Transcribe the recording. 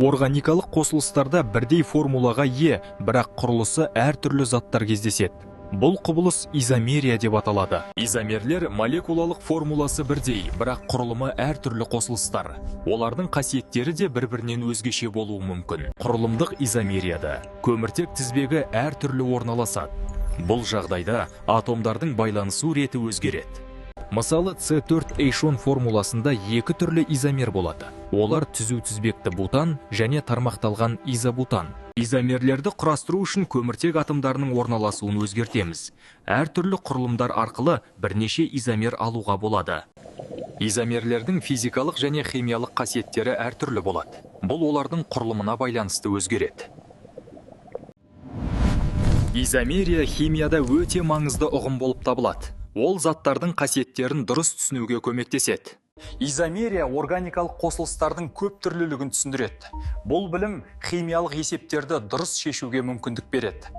Органикалық қосылыстарда бірдей формулаға ие, бірақ құрылысы әртүрлі заттар кездеседі. Бұл құбылыс изомерия деп аталады. Изомерлер молекулалық формуласы бірдей, бірақ құрылымы әртүрлі қосылыстар. Олардың қасиеттері де бір-бірінен өзгеше болуы мүмкін. Құрылымдық изомерияда көміртек тізбегі әртүрлі орналасады. Бұл жағдайда атомдардың байланысу реті өзгереді. Мысалы, С4H10 формуласында екі түрлі изомер болады. Олар түзу тізбекті бутан және тармақталған изобутан. Изомерлерді құрастыру үшін көміртек атомдарының орналасуын өзгертеміз. Әртүрлі құрылымдар арқылы бірнеше изомер алуға болады. Изомерлердің физикалық және химиялық қасиеттері әртүрлі болады. Бұл олардың құрылымына байланысты өзгереді. Изомерия химияда өте маңызды ұғым болып табылады. Ол заттардың қасиеттерін дұрыс түсінуге көмектеседі. Изомерия органикалық қосылыстардың көп түрлілігін түсіндіреді. Бұл білім химиялық есептерді дұрыс шешуге мүмкіндік береді.